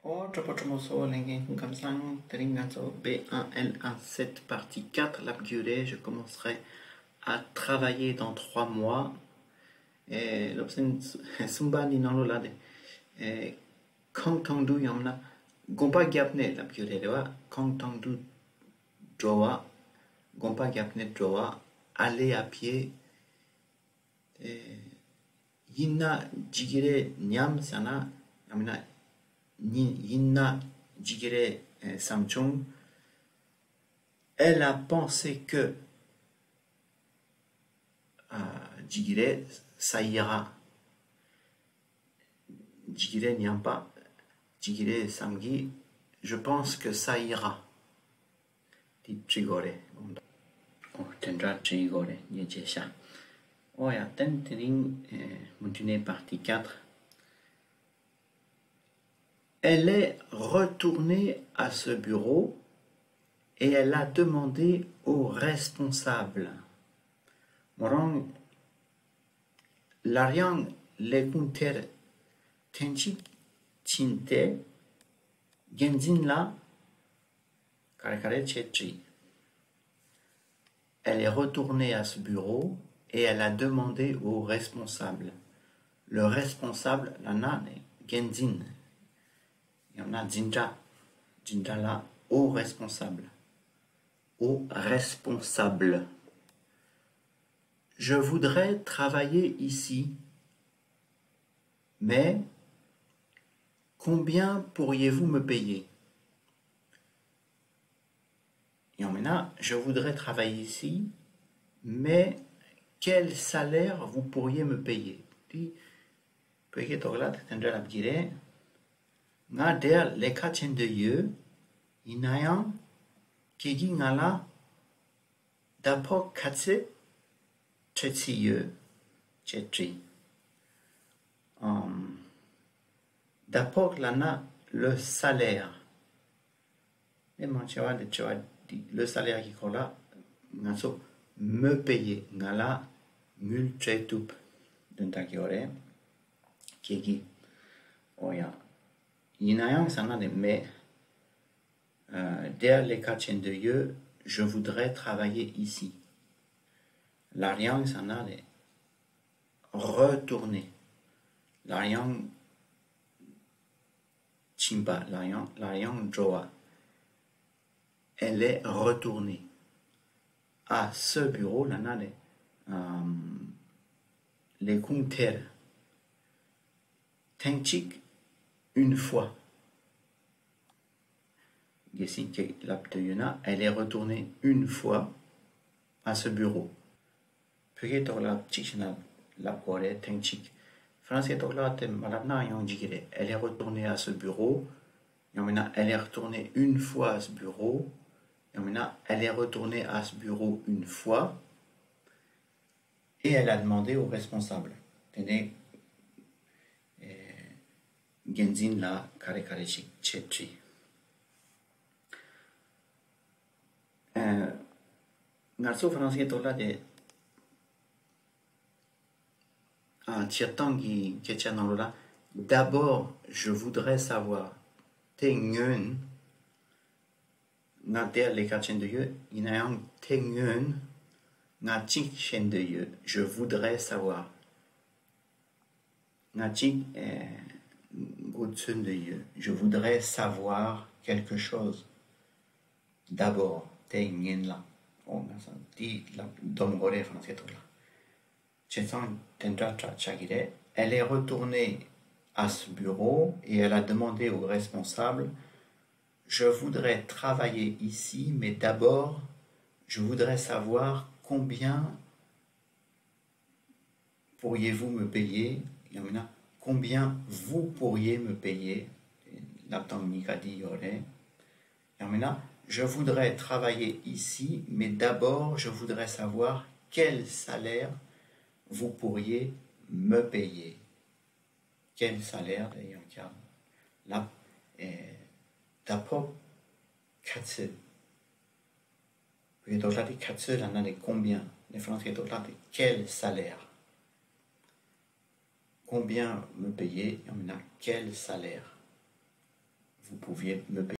Autre promotion, comme ça, B1L17 partie 4, la durée, je commencerai à travailler dans 3 mois. Et l'option Sumba ni non là de Kong Tongdu yamna Gompa Gyapne la durée de Kong Tongdu Joa Gompa Gyapne Joa aller à pied Yinna Jigire Nyam Sana yamna Yinna Jigire Samchung, elle a pensé que Jigire ça ira. Jigire Nyampa, Jigire Samgi, je pense que ça ira. Dit Jigore. Oh, tendra Jigore, Niejesha. Oh, ya, tentering, continuer partie 4. Elle est retournée à ce bureau et elle a demandé au responsable. Morang l'ariang legunter tenchi chinte genzin la karekare chetri. Elle est retournée à ce bureau et elle a demandé au responsable. Le responsable lana genzin. Il y en a Jinja là, au responsable. Au responsable. Je voudrais travailler ici, mais combien pourriez-vous me payer? Et maintenant, je voudrais travailler ici, mais quel salaire vous pourriez me payer? Nga der leka chen de ye inayang kegi ngala dapo katse chetsi ye chetri. D'abord lana le salaire. Et mon chewa de chewa dit le salaire qui cola ngaso me payer ngala mul chetup d'un takiore kegi oya. Inayang sana de mais der les kachen de ye, je voudrais travailler ici. L'ariang sana de retourner. L'ariang chimba, l'ariang joa. Elle est retournée à ce bureau, là, les compteurs. Tenchik une fois. Elle est retournée une fois à ce bureau. Elle est retournée à ce bureau. Elle est retournée une fois à ce bureau. Elle est retournée à ce bureau une fois. Et elle a demandé au responsable. Genzin la kare kare chetri. Ngarso français tola de Tiertangi Ketchanalola. D'abord, je voudrais savoir Tengen Nader les kachen de ye, inayang Tengen Natik chen de ye. Je voudrais savoir. Natik je voudrais savoir quelque chose. D'abord, tengen la. On a dit la domgore français là. Elle est retournée à ce bureau et elle a demandé au responsable, je voudrais travailler ici, mais d'abord, je voudrais savoir combien pourriez-vous me payer? Combien vous pourriez me payer? Je voudrais travailler ici, mais d'abord, je voudrais savoir quel salaire vous pourriez me payer. Quel salaire, d'ailleurs, là, d'abord, katsu. Puis d'autres, katsu, là, combien? Les Français, d'autres, quel salaire? Combien me payer? Quel salaire vous pouviez me payer.